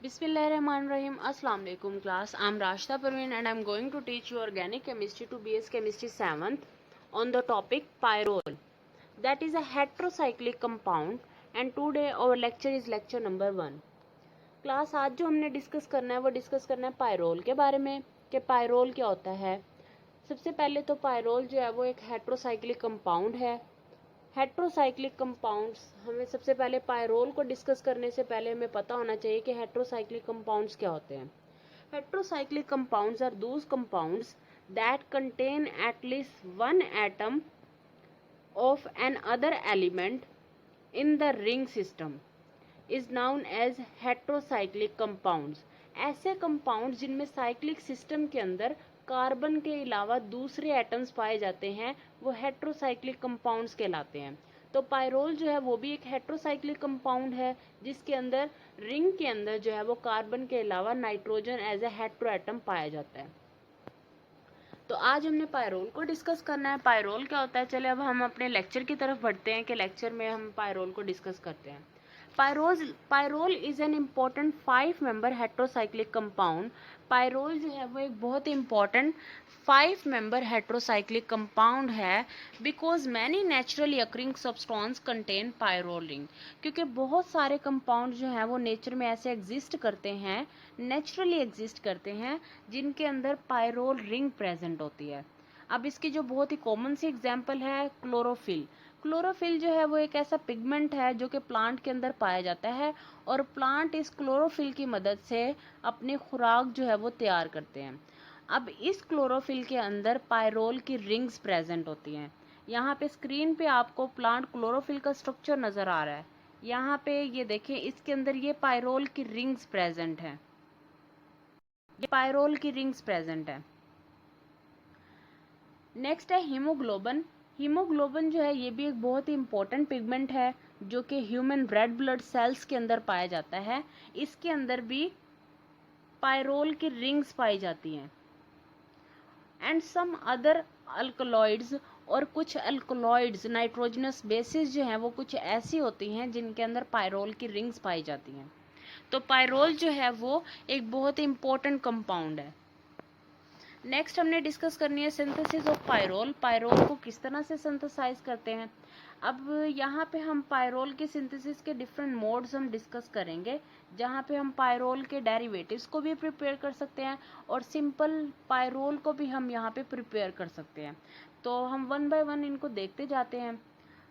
Bismillahirrahmanirrahim. Assalamu alaikum class. I'm Rashida Parveen and I'm going to teach you organic chemistry to BS Chemistry 7th on the topic pyrrole. That is a heterocyclic compound and today our lecture is lecture number 1. Class आज जो हमने discuss करना है वो discuss करना है pyrrole के बारे में कि पायरोल क्या होता है। सबसे पहले तो पायरोल जो है वो एक हेटेरोसाइक्लिक कंपाउंड है। हेटेरोसाइक्लिक कंपाउंड्स हमें सबसे पहले पायरोल को डिस्कस करने से पहले हमें पता होना चाहिए कि हेटेरोसाइक्लिक कंपाउंड्स क्या होते हैं। Heterocyclic compounds are those compounds that contain at least one atom of an other element in the ring system is known as heterocyclic compounds. ऐसे कंपाउंड जिनमें साइक्लिक सिस्टम के अंदर कार्बन के अलावा दूसरे एटम्स पाए जाते हैं वो हेटेरोसाइक्लिक कंपाउंड्स कहलाते हैं। तो पायरोल जो है वो भी एक हेटेरोसाइक्लिक कंपाउंड है जिसके अंदर रिंग के अंदर जो है वो कार्बन के अलावा nitrogen as a hetero atom पाया जाता है। तो आज हमने पायरोल को डिस्कस करना है। पायरोल क्या होता है, चले अब हम अपने लेक्चर की तरफ बढ़ते हैं कि लेक्चर में हम पायरोल को डिस्कस करते हैं। Pyrrole is an important 5 member heterocyclic compound. Pyrrole जो है वो एक बहुत ही इम्पॉर्टेंट 5 मेंबर हेटेरोसाइक्लिक कंपाउंड है because many naturally occurring substance contain pyrrole ring. क्योंकि बहुत सारे कंपाउंड जो हैं वो नेचर में ऐसे एग्जिस्ट करते हैं, नेचुरली एग्जिस्ट करते हैं जिनके अंदर पायरोल रिंग प्रेजेंट होती है। अब इसकी जो बहुत ही कॉमन सी एग्जांपल है क्लोरोफिल। क्लोरोफिल जो है वो एक ऐसा पिगमेंट है जो कि प्लांट के अंदर पाया जाता है और प्लांट इस क्लोरोफिल की मदद से अपनी खुराक जो है वो तैयार करते हैं। अब इस क्लोरोफिल के अंदर पायरोल की रिंग्स प्रेजेंट होती हैं। यहाँ पे स्क्रीन पे आपको प्लांट क्लोरोफिल का स्ट्रक्चर नजर आ रहा है। यहाँ पे ये देखें, इसके अंदर ये पायरोल की रिंग्स प्रेजेंट हैं। ये पायरोल की रिंग्स प्रेजेंट है। नेक्स्ट है हीमोग्लोबिन। हीमोग्लोबिन जो है ये भी एक बहुत ही इंपॉर्टेंट पिगमेंट है जो कि ह्यूमन रेड ब्लड सेल्स के अंदर पाया जाता है। इसके अंदर भी पायरोल की रिंग्स पाई जाती हैं। एंड सम अदर अल्कलॉइड्स, और कुछ अल्कलॉइड्स नाइट्रोजनस बेसिस जो हैं वो कुछ ऐसी होती हैं जिनके अंदर पायरोल की रिंग्स पाई जाती हैं। तो पायरोल जो है वो एक बहुत ही इंपॉर्टेंट कंपाउंड है। नेक्स्ट हमने डिस्कस करनी है सिंथेसिस ऑफ पायरोल। पायरोल को किस तरह से सिंथेसाइज करते हैं। अब यहाँ पे हम पायरोल के सिंथेसिस के डिफरेंट मोड्स हम डिस्कस करेंगे, जहाँ पे हम पायरोल के डेरिवेटिव्स को भी प्रिपेयर कर सकते हैं और सिंपल पायरोल को भी हम यहाँ पे प्रिपेयर कर सकते हैं। तो हम वन बाय वन इनको देखते जाते हैं।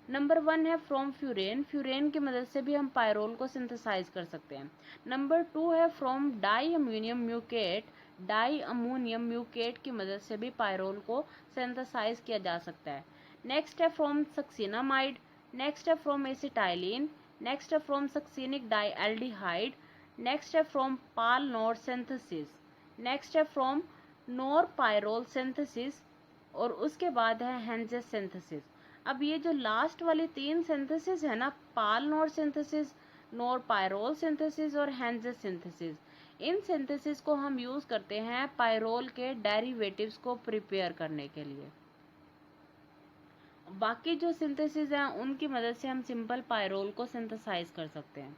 नंबर 1 है फ्रॉम फ्यूरेन। फ्यूरेन की मदद से भी हम पायरोल को सिंथेसाइज कर सकते हैं। नंबर 2 है from diammonium mucate. Diammonium mucate की मदद से भी पायरोल को सिंथेसाइज किया जा सकता है। नेक्स्ट है फ्रॉम सक्सिनामाइड। नेक्स्ट है फ्रॉम एसिटाइलिन। नेक्स्ट है फ्रॉम सक्सिनिक डाइएल्डिहाइड। नेक्स्ट है from Pal NOR synthesis. Next है फ्रॉम नोर पायरोल सिंथेसिस और उसके बाद है हेंजेस सिंथेसिस। अब ये जो लास्ट वाली 3 सिंथेसिस है ना, पाल नोर सिंथेसिस, नोर पायरोल सिंथेसिस और हेंजेस सिंथेसिस, इन सिंथेसिस को हम यूज करते हैं पायरोल के डेरिवेटिव्स को प्रिपेयर करने के लिए। बाकी जो सिंथेसिस हैं उनकी मदद से हम सिंपल पायरोल को सिंथेसाइज कर सकते हैं।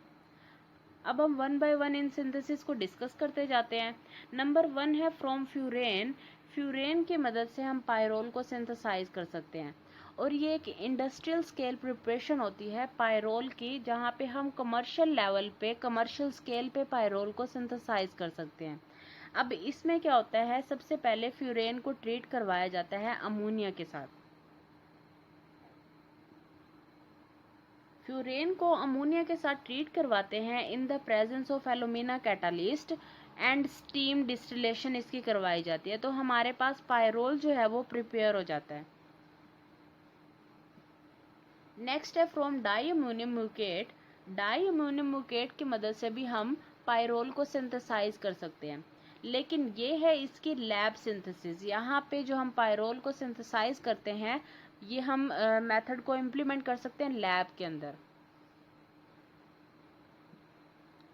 अब हम one by one in synthesis को डिस्कस करते जाते हैं। नंबर 1 है फ्रॉम फ्यूरेन। फ्यूरेन की मदद से हम पायरोल को सिंथेसाइज कर सकते हैं और ये एक इंडस्ट्रियल स्केल प्रिपरेशन होती है पायरोल की, जहाँ पे हम कमर्शियल लेवल पे, कमर्शियल स्केल पे पायरोल को सिंथेसाइज कर सकते हैं। अब इसमें क्या होता है, सबसे पहले फ्यूरेन को ट्रीट करवाया जाता है अमोनिया के साथ। फ्यूरेन को अमोनिया के साथ ट्रीट करवाते हैं in the presence of alumina catalyst and steam distillation इसकी करवाई जाती है। तो हमारे पास पायरोल जो है वो प्रिपेयर हो जाता है। नेक्स्ट है from diammonium mucate. Diammonium mucate की मदद से भी हम पायरोल को सिंथेसाइज कर सकते हैं, लेकिन ये है इसकी लैब सिंथेसिस। यहाँ पे जो हम पायरोल को सिंथेसाइज करते हैं ये हम मेथड को इम्प्लीमेंट कर सकते हैं लैब के अंदर।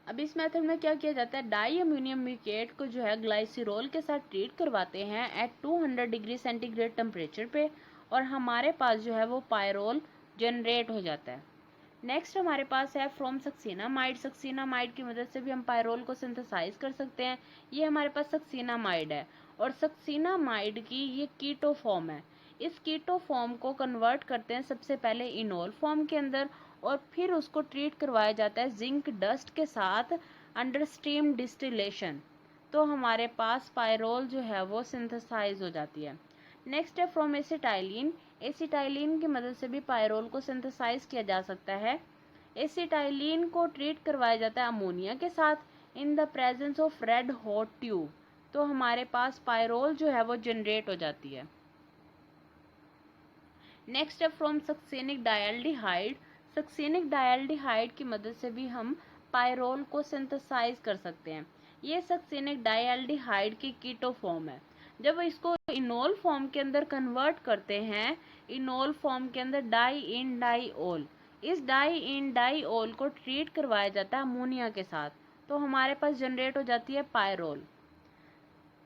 अब इस मेथड में क्या किया जाता है, डाई अमोनियम म्यूकेट को जो है ग्लाइसिरोल के साथ ट्रीट करवाते हैं एट 200 डिग्री सेंटीग्रेड टेम्परेचर पे और हमारे पास जो है वो पायरोल जनरेट हो जाता है। नेक्स्ट हमारे पास है फ्रॉम सक्सीनामाइड। सक्सीनामाइड की मदद से भी हम पायरोल को सिंथेसाइज कर सकते हैं। ये हमारे पास सक्सीनामाइड है और सक्सीनामाइड की ये कीटो फॉर्म है। इस कीटो फॉर्म को कन्वर्ट करते हैं सबसे पहले इनोल फॉर्म के अंदर और फिर उसको ट्रीट करवाया जाता है जिंक डस्ट के साथ अंडर स्टीम डिस्टिलेशन। तो हमारे पास पायरोल जो है वो सिंथेसाइज हो जाती है। नेक्स्ट है फ्रॉम एसिटाइलिन। एसिटाइलिन की मदद से भी पायरोल को सिंथेसाइज किया जा सकता है। एसिटाइलिन को ट्रीट करवाया जाता है अमोनिया के साथ in the presence of red hot tube. तो हमारे पास पायरोल जो है वो जनरेट हो जाती है। नेक्स्ट है फ्रॉम सक्सेनिक डायल्डिहाइड। सक्सेनिक डायल्डिहाइड की मदद से भी हम पायरोल को सिंथेसाइज कर सकते हैं। ये सक्सेनिक डायल्डिहाइड की कीटो फॉर्म है। जब इसको इनोल फॉर्म के अंदर कन्वर्ट करते हैं, इनोल फॉर्म के अंदर डाई इन डाईओल, इस डाई इन डाईओल को ट्रीट करवाया जाता है अमोनिया के साथ। तो हमारे पास जनरेट हो जाती है पायरोल।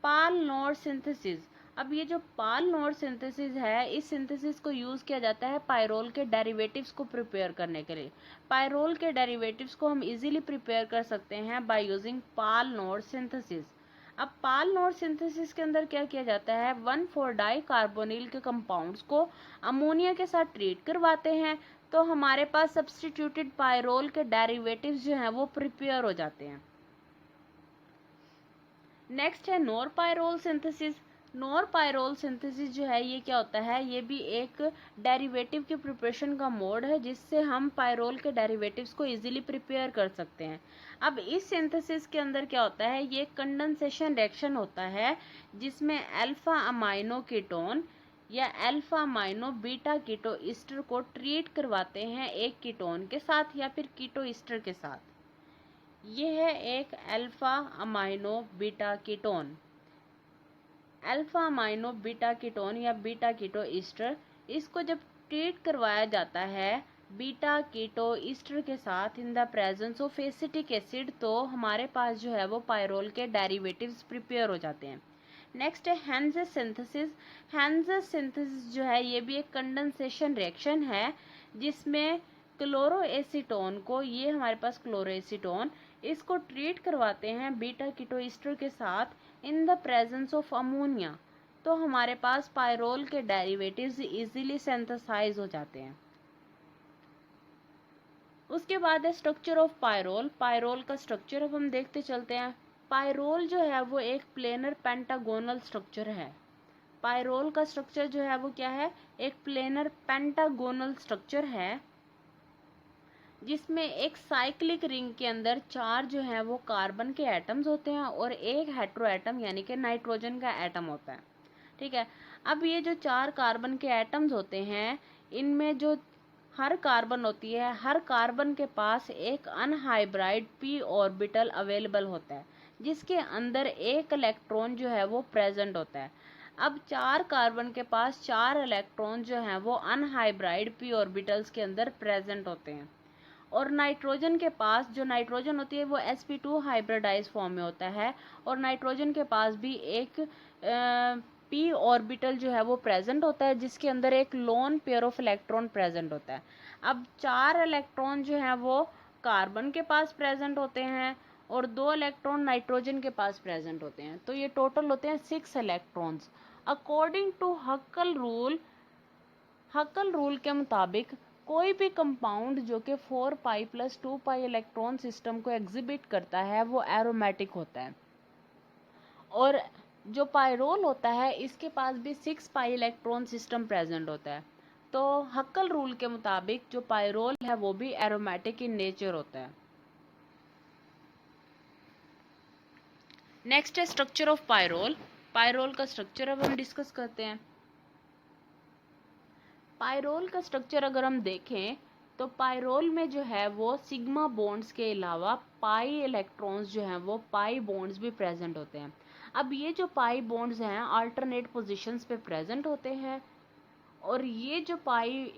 पाल नोड सिंथेसिस। अब ये जो पाल नोड सिंथेसिस है, इस सिंथेसिस को यूज किया जाता है पायरोल के डेरिवेटिव्स को प्रिपेयर करने के लिए। पायरोल के डेरिवेटिव्स को हम इजीली प्रिपेयर कर सकते हैं by using Pal node synthesis. अब पाल नोड सिंथेसिस के अंदर क्या किया जाता है, 1,4-डाई कार्बोनिल के कंपाउंड्स को अमोनिया के साथ ट्रीट करवाते हैं। तो हमारे पास सब्स्टिट्यूटेड पायरोल के डेरिवेटिव्स जो हैं वो प्रिपेयर हो जाते हैं। नेक्स्ट है नॉरपायरोल सिंथेसिस। नॉरपायरोल सिंथेसिस जो है ये क्या होता है, ये भी एक डेरिवेटिव की प्रिपरेशन का मोड है जिससे हम पायरोल के डेरिवेटिव्स को इजीली प्रिपेयर कर सकते हैं। अब इस सिंथेसिस के अंदर क्या होता है, ये कंडेंसेशन रिएक्शन होता है जिसमें अल्फा अमाइनो कीटोन या alpha amino beta keto ester को ट्रीट करवाते हैं एक कीटोन के साथ या फिर कीटो ईस्टर के साथ। ये है एक alpha amino beta ketone. Alpha amino beta ketone या बीटा कीटो ईस्टर, इसको जब ट्रीट करवाया जाता है बीटा कीटो ईस्टर के साथ in the presence of acetic acid, तो हमारे पास जो है वो पायरोल के डेरिवेटिव्स प्रिपेयर हो जाते हैं। नेक्स्ट है हेंजेस सिंथेसिस। हेंजेस सिंथेसिस जो है ये भी एक कंडेंसेशन रिएक्शन है जिसमें क्लोरोएसीटोन को, ये हमारे पास क्लोरोएसीटोन, इसको ट्रीट करवाते हैं बीटा कीटो ईस्टर के साथ in the presence of ammonia. तो हमारे पास पायरोल के डेरिवेटिव्स इजीली सिंथेसाइज हो जाते हैं। उसके बाद है स्ट्रक्चर ऑफ पायरोल। पायरोल का स्ट्रक्चर अब हम देखते चलते हैं। पायरोल जो है वो एक प्लेनर पेंटागोनल स्ट्रक्चर है। पायरोल का स्ट्रक्चर जो है वो क्या है, एक प्लेनर पेंटागोनल स्ट्रक्चर है जिसमें एक साइक्लिक रिंग के अंदर 4 जो है वो कार्बन के एटम्स होते हैं और एक हेट्रो एटम यानी कि नाइट्रोजन का एटम होता है। ठीक है, अब ये जो 4 कार्बन के एटम्स होते हैं, इनमें जो हर कार्बन होती है, हर कार्बन के पास एक अनहाइब्राइड p ऑर्बिटल अवेलेबल होता है जिसके अंदर एक इलेक्ट्रॉन जो है वो प्रेजेंट होता है। अब 4 कार्बन के पास 4 इलेक्ट्रॉन जो हैं वो अनहाइब्राइड p ऑर्बिटल्स के अंदर प्रेजेंट होते हैं और नाइट्रोजन के पास, जो नाइट्रोजन होती है वो sp2 हाइब्रिडाइज फॉर्म में होता है और नाइट्रोजन के पास भी एक p ऑर्बिटल जो है वो प्रेजेंट होता है जिसके अंदर एक lone pair of electron present होता है। अब 4 इलेक्ट्रॉन जो है वो कार्बन के पास प्रेजेंट होते हैं और 2 इलेक्ट्रॉन नाइट्रोजन के पास प्रेजेंट होते हैं, तो ये टोटल होते हैं 6 electrons. According to Huckel rule के मुताबिक कोई भी कंपाउंड जो कि 4 pi plus 2 pi electron system को एग्जिबिट करता है वो एरोमेटिक होता है और जो पायरोल होता है इसके पास भी 6 पाई इलेक्ट्रॉन सिस्टम प्रेजेंट होता है। तो हक्कल रूल के मुताबिक जो पायरोल है वो भी एरोमेटिक इन नेचर होता है। नेक्स्ट है स्ट्रक्चर ऑफ पायरोल। पायरोल का स्ट्रक्चर अब हम डिस्कस करते हैं। पायरोल का स्ट्रक्चर अगर हम देखें तो पायरोल में जो है वो सिग्मा बॉन्ड्स के अलावा पाई इलेक्ट्रॉन्स जो हैं वो पाई बॉन्ड्स भी प्रेजेंट होते हैं। अब ये जो पाई बॉन्ड्स हैं अल्टरनेट पोजीशंस पे प्रेजेंट होते हैं और ये जो पाई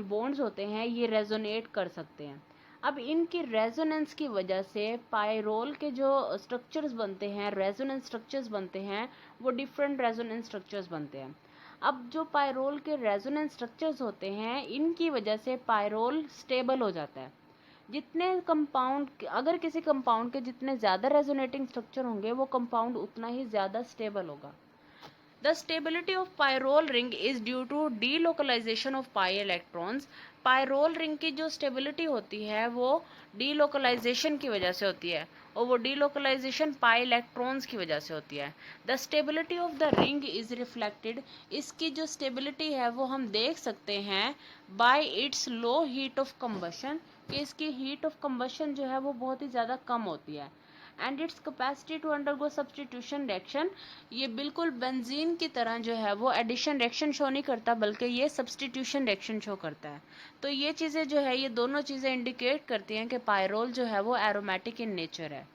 बॉन्ड्स होते हैं ये रेजोनेट कर सकते हैं। अब इनकी रेजोनेंस की वजह से पायरोल के जो स्ट्रक्चर्स बनते हैं, रेजोनेंस स्ट्रक्चर्स बनते हैं, वो डिफरेंट रेजोनेंस स्ट्रक्चर्स बनते हैं। अब जो पायरोल के रेजोनेंस स्ट्रक्चर्स होते हैं, इनकी वजह से पायरोल स्टेबल हो जाता है। जितने कंपाउंड, अगर किसी कंपाउंड के जितने ज़्यादा रेजोनेटिंग स्ट्रक्चर होंगे, वो कंपाउंड उतना ही ज़्यादा स्टेबल होगा। The stability of pyrrole ring is due to delocalization of pi electrons. Pyrrole ring की जो स्टेबिलिटी होती है वो डीलोकलाइजेशन की वजह से होती है, और वो डीलोकलाइजेशन पाई इलेक्ट्रॉन्स की वजह से होती है। The stability of the ring is reflected, इसकी जो स्टेबिलिटी है वो हम देख सकते हैं bye it's low heat of combustion, कि इसकी हीट ऑफ कंबशन जो है वो बहुत ही ज़्यादा कम होती है। And its capacity to undergo substitution reaction, ये बिल्कुल बेंजीन की तरह जो है वो एडिशन रिएक्शन शो नहीं करता, बल्कि ये सब्स्टिट्यूशन रिएक्शन शो करता है। तो ये चीज़ें जो है, ये दोनों चीज़ें इंडिकेट करती हैं कि पायरोल जो है वो एरोमेटिक इन नेचर है।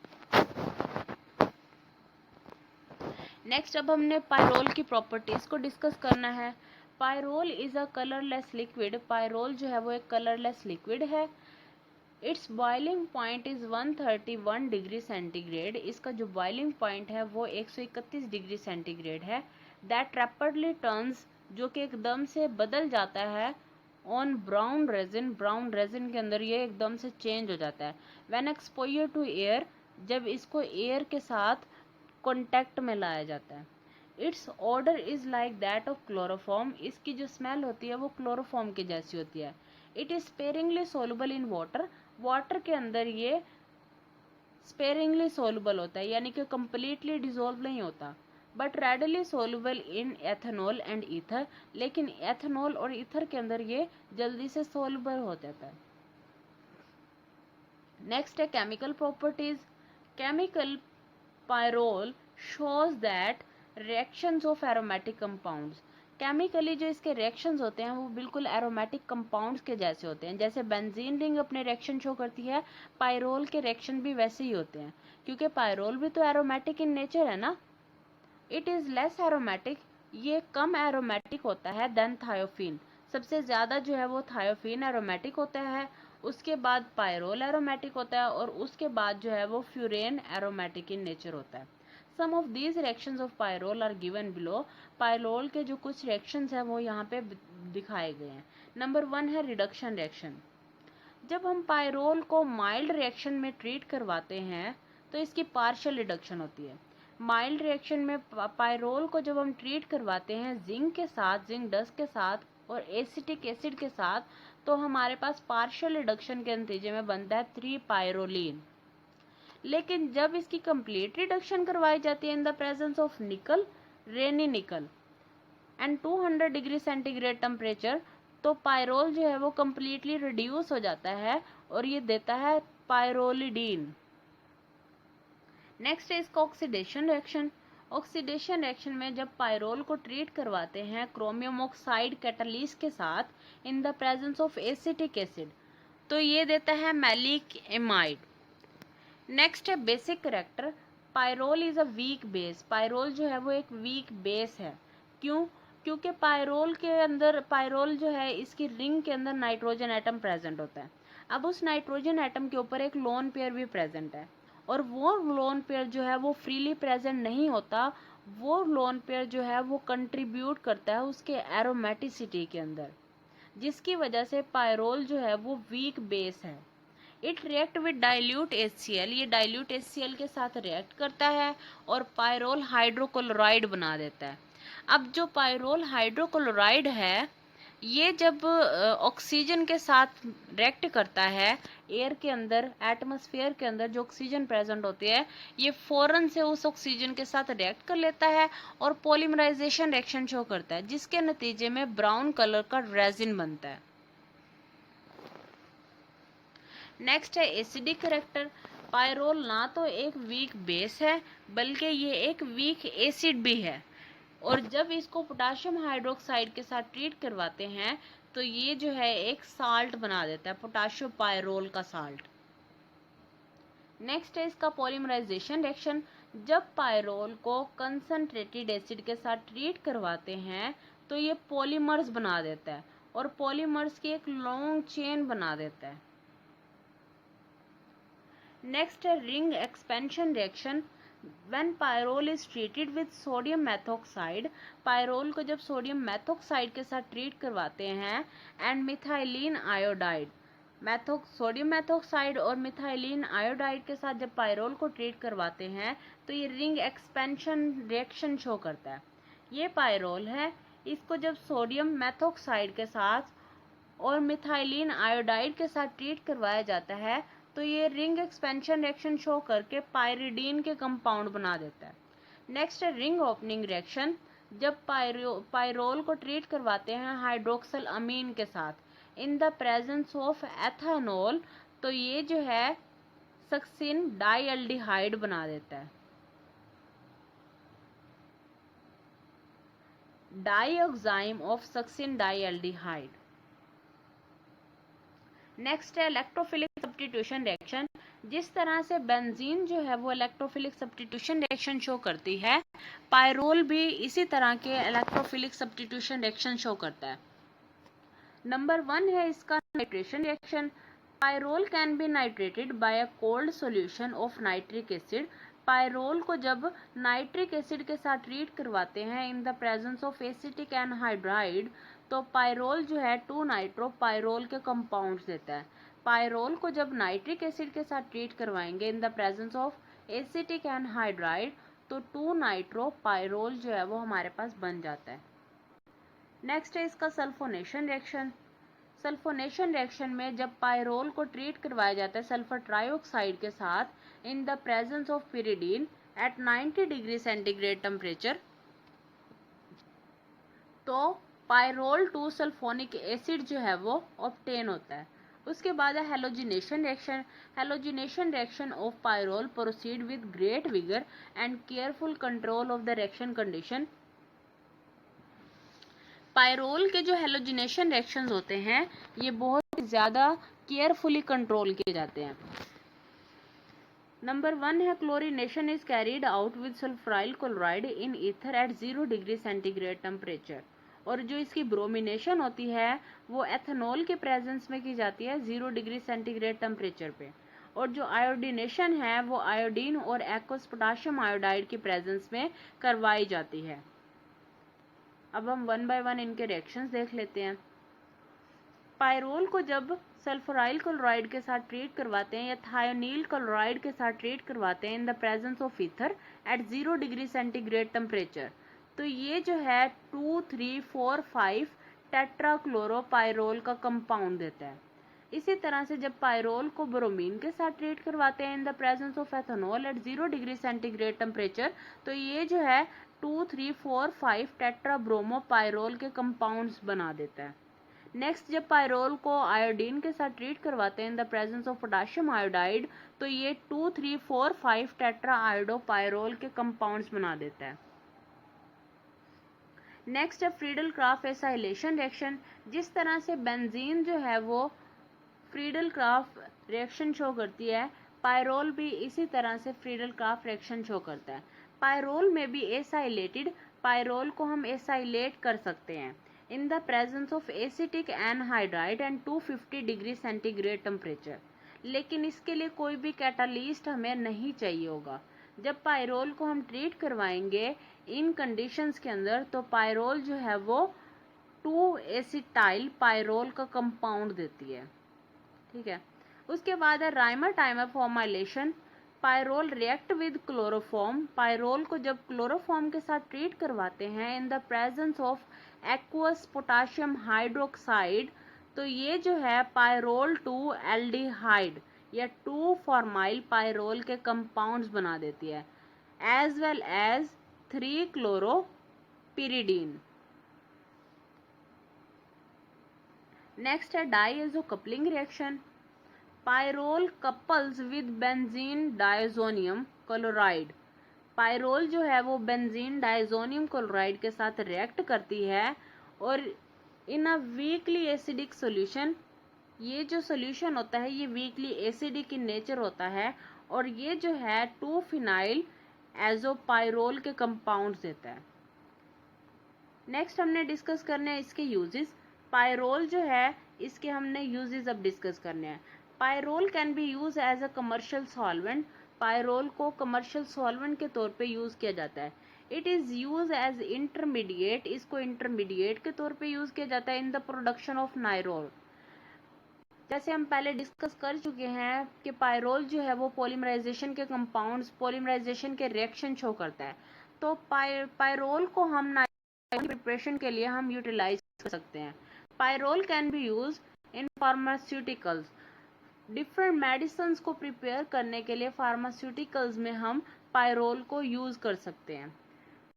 नेक्स्ट अब हमने पायरोल की प्रॉपर्टीज को डिस्कस करना है। Pyrrole is a colourless liquid, pyrrole जो है वो एक कलरलेस लिक्विड है। It's boiling point is 131 degree centigrade, इसका जो बॉइलिंग पॉइंट है वो 131 डिग्री सेंटीग्रेड है। दैट रैपिडली टर्न्स, जो कि एकदम से बदल जाता है on brown resin, brown resin के अंदर ये एकदम से चेंज हो जाता है। व्हेन एक्सपोजर टू एयर, जब इसको एयर के साथ कॉन्टैक्ट में लाया जाता है। It's order is like that of chloroform, इसकी जो स्मेल होती है वो क्लोरोफॉर्म की जैसी होती है। It is sparingly soluble in water, water के अंदर ये स्पेरिंगली सोलुबल होता है, यानी कि कंप्लीटली डिसॉल्व नहीं होता। But readily soluble in ethanol and ether, लेकिन एथेनॉल और ईथर के अंदर ये जल्दी से सोलुबल हो जाता है। नेक्स्ट है chemical properties. Chemical pyrrole shows that reactions of aromatic compounds, chemically जो इसके रिएक्शंस होते हैं वो बिल्कुल एरोमेटिक कंपाउंड्स के जैसे होते हैं। जैसे बेंजीन रिंग अपने रिएक्शन शो करती है, पायरोल के रिएक्शन भी वैसे ही होते हैं, क्योंकि पायरोल भी तो एरोमेटिक इन नेचर है ना। इट इज लेस एरोमेटिक, ये कम एरोमेटिक होता है देन थायोफीन, सबसे ज्यादा जो है वो थायोफीन एरोमेटिक होता है, उसके बाद पायरोल एरोमेटिक होता है, और उसके बाद जो है वो फ्यूरेन एरोमेटिक इन नेचर होता है। Some of these reactions of pyrrole are given below, pyrrole के जो कुछ रिएक्शंस हैं वो यहाँ पे दिखाए गए हैं। नंबर 1 है रिडक्शन रिएक्शन। जब हम पायरोल को माइल्ड रिएक्शन में ट्रीट करवाते हैं तो इसकी पार्शियल रिडक्शन होती है। माइल्ड रिएक्शन में पायरोल को जब हम ट्रीट करवाते हैं जिंक के साथ, जिंक डस्ट के साथ और एसिटिक एसिड के साथ, तो हमारे पास पार्शियल रिडक्शन के नतीजे में बनता है 3 पायरोलीन। लेकिन जब इसकी कंप्लीट रिडक्शन करवाई जाती है इन द प्रेजेंस ऑफ निकल, रेनी निकल एंड 200 डिग्री सेंटीग्रेड टेम्परेचर, तो पायरोल जो है वो कंप्लीटली रिड्यूस हो जाता है और ये देता है पायरोलिडीन। नेक्स्ट है इसका ऑक्सीडेशन रिएक्शन। ऑक्सीडेशन रिएक्शन में जब पायरोल को ट्रीट करवाते हैं क्रोमियम ऑक्साइड कैटालिस्ट के साथ in the presence of acetic acid, तो ये देता है मैलिक एमाइड। नेक्स्ट है basic character. Pyrrole is a weak base, pyrrole जो है वो एक वीक बेस है। क्यों? क्योंकि पायरोल के अंदर, पायरोल जो है इसकी रिंग के अंदर नाइट्रोजन एटम प्रेजेंट होता है। अब उस नाइट्रोजन एटम के ऊपर एक लोन पेयर भी प्रेजेंट है, और वो लोन पेयर जो है वो फ्रीली प्रेजेंट नहीं होता, वो लोन पेयर जो है वो कंट्रीब्यूट करता है उसके एरोमेटिसिटी के अंदर, जिसकी वजह से पायरोल जो है वो वीक बेस है। It react with dilute HCl, ये डाइल्यूट HCl के साथ रिएक्ट करता है और पायरोल हाइड्रोक्लोराइड बना देता है। अब जो पायरोल हाइड्रोक्लोराइड है ये जब ऑक्सीजन के साथ रिएक्ट करता है एयर के अंदर, एटमॉस्फेयर के अंदर जो ऑक्सीजन प्रेजेंट होती है, ये फौरन से उस ऑक्सीजन के साथ रिएक्ट कर लेता है और पॉलीमराइजेशन रिएक्शन शो करता है, जिसके नतीजे में ब्राउन कलर का रेजिन बनता है। नेक्स्ट है एसिडिक कैरेक्टर। पायरोल ना तो एक वीक बेस है बल्कि ये एक वीक एसिड भी है, और जब इसको पोटाशियम हाइड्रोक्साइड के साथ ट्रीट करवाते हैं तो ये जो है एक साल्ट बना देता है, पोटाशियम पायरोल का साल्ट। नेक्स्ट है इसका पॉलीमराइजेशन रिएक्शन। जब पायरोल को कंसंट्रेटेड एसिड के साथ ट्रीट करवाते हैं तो ये पॉलीमर्स बना देता है और पॉलीमर्स की एक लॉन्ग चेन बना देता है। नेक्स्ट है ring expansion reaction. When pyrrole is treated with sodium methoxide, pyrrole को जब सोडियम मेथोक्साइड के साथ ट्रीट करवाते हैं, एंड मिथाइलिन आयोडाइड, सोडियम मेथोक्साइड और मिथाइलिन आयोडाइड के साथ जब पायरोल को ट्रीट करवाते हैं तो ये रिंग एक्सपेंशन रिएक्शन शो करता है। ये पायरोल है, इसको जब सोडियम मेथोक्साइड के साथ और मिथाइलिन आयोडाइड के साथ ट्रीट करवाया जाता है तो ये रिंग एक्सपेंशन रिएक्शन शो करके पायरिडीन के कंपाउंड बना देता है। नेक्स्ट है रिंग ओपनिंग रिएक्शन। जब पायरोल को ट्रीट करवाते हैं हाइड्रोक्सल अमीन के साथ in the presence of ethanol तो ये जो है सक्सिन डाइएल्डिहाइड बना देता है, डाइऑक्साइम ऑफ सक्सिन डाइएल्डिहाइड। नेक्स्ट है इलेक्ट्रोफिलिक सब्स्टिट्यूशन रिएक्शन। जिस तरह से बेंजीन जो है वो इलेक्ट्रोफिलिक सब्स्टिट्यूशन रिएक्शन शो करती है, पायरोल भी इसी तरह के इलेक्ट्रोफिलिक सब्स्टिट्यूशन रिएक्शन शो करता है। नंबर 1 है इसका nitration reaction. Pyrrole can be nitrated by a cold solution of nitric acid. Pyrrole को जब नाइट्रिक एसिड के साथ ट्रीट करवाते हैं in the presence of acetic anhydride तो पायरोल जो है 2 नाइट्रो पायरोल के कंपाउंड्स देता है। पायरोल को जब नाइट्रिक एसिड के साथ ट्रीट करवाएंगे इन the presence of acetic anhydride तो 2 नाइट्रो पायरोल जो है वो हमारे पास बन जाता है। नेक्स्ट है इसका सल्फोनेशन रिएक्शन। सल्फोनेशन रिएक्शन में जब पायरोल को ट्रीट करवाया जाता है सल्फर ट्राइऑक्साइड के साथ in the presence of pyridine at 90 degree centigrade temperature तो पायरोल 2 सल्फोनिक एसिड जो है वो ऑब्टेन होता है। उसके बाद है halogenation reaction. Halogenation reaction of pyrrole proceed with great vigour and careful control of the reaction condition. Pyrrole के जो हेलोजिनेशन रिएक्शंस होते हैं ये बहुत ज्यादा केयरफुली कंट्रोल किए जाते हैं। नंबर 1 है chlorination is carried out with sulphuryl chloride in ether at 0 degree centigrade temperature. और जो इसकी ब्रोमिनेशन होती है वो एथेनॉल के प्रेजेंस में की जाती है 0 डिग्री सेंटीग्रेड टेम्परेचर पे। और जो आयोडीनेशन है वो आयोडीन और एक्वस पोटाशियम आयोडाइड के प्रेजेंस में करवाई जाती है। अब हम 1 बाय 1 इनके रिएक्शंस देख लेते हैं। पायरोल को जब सल्फराइल क्लोराइड के साथ ट्रीट करवाते हैं या थायोनील क्लोराइड के साथ ट्रीट करवाते हैं in the presence of ether at 0 degree centigrade temperature तो ये जो है 2, 3, 4, 5 टेट्राक्लोरोपायरोल का कंपाउंड देता है। इसी तरह से जब पायरोल को ब्रोमीन के साथ ट्रीट करवाते हैं in the presence of ethanol at 0 degree centigrade temperature तो ये जो है 2, 3, 4, 5 टेट्राब्रोमोपायरोल के कंपाउंड्स बना देता है। नेक्स्ट जब पायरोल को आयोडीन के साथ ट्रीट करवाते हैं in the presence of potassium iodide तो ये 2, 3, 4, 5 टेट्रा आयोडोपायरोल के कंपाउंड्स बना देता है। नेक्स्ट है फ्रीडल क्राफ्ट एसाइलेशन रिएक्शन। जिस तरह से बेंजीन जो है वो फ्रीडल क्राफ्ट रिएक्शन शो करती है पायरोल भी इसी तरह से फ्रीडल क्राफ्ट रिएक्शन शो करता है। पायरोल में भी एसाइलेटेड पायरोल को हम एसाइलेट कर सकते हैं in the presence of acetic anhydride and 250 degree centigrade temperature. लेकिन इसके लिए कोई भी कैटालिस्ट हमें नहीं चाहिए होगा। जब पायरोल को हम ट्रीट करवाएंगे इन कंडीशंस के अंदर तो पायरोल जो है वो 2 एसिटाइल पायरोल का कंपाउंड देती है। ठीक है। उसके बाद है Rymer timer formylation. Pyrrole react with chloroform. Pyrrole को जब क्लोरोफॉर्म के साथ ट्रीट करवाते हैं in the presence of aqueous potassium hydroxide तो ये जो है पायरोल 2 एल्डिहाइड या 2 फॉर्माइल पायरोल के कंपाउंड्स बना देती है as well as 3 chloropyridine. Next है diazo coupling reaction. Pyrrole couples with benzene diazonium chloride. Pyrrole जो है वो बेंजीन डायजोनियम क्लोराइड के साथ रिएक्ट करती है और इन अ वीकली एसिडिक सॉल्यूशन। ये जो सॉल्यूशन होता है ये वीकली एसिडिक इन नेचर होता है और ये जो है 2 फिनाइल एजोपायरोल के कंपाउंड्स देता है। नेक्स्ट हमने डिस्कस करने हैं इसके यूजेस। पायरोल जो है इसके हमने यूजेस अब डिस्कस करने हैं। Pyrrole can be use as a commercial solvent. Pyrrole को कमर्शियल सॉल्वेंट के तौर पे यूज किया जाता है। It is use as intermediate, इसको इंटरमीडिएट के तौर पे यूज किया जाता है इन द प्रोडक्शन ऑफ नायरोल। जैसे हम पहले डिस्कस कर चुके हैं कि पायरोल जो है वो पॉलीमराइजेशन के कंपाउंड्स, पॉलीमराइजेशन के रिएक्शन शो करता है। तो पायरोल को हम प्रिपरेशन के लिए हम यूटिलाइज कर सकते हैं। Pyrrole can be use in pharmaceuticals, different medicine को प्रिपेयर करने के लिए फार्मास्यूटिकल्स में हम पायरोल को यूज कर सकते हैं।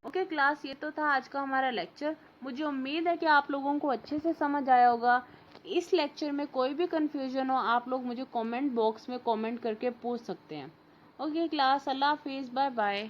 ओके क्लास, ये तो था आज का हमारा लेक्चर। मुझे उम्मीद है कि आप लोगों को अच्छे से समझ आया होगा। इस लेक्चर में कोई भी कंफ्यूजन हो आप लोग मुझे कमेंट बॉक्स में कमेंट करके पूछ सकते हैं। ओके क्लास, अल्लाह हाफिज़, बाय बाय।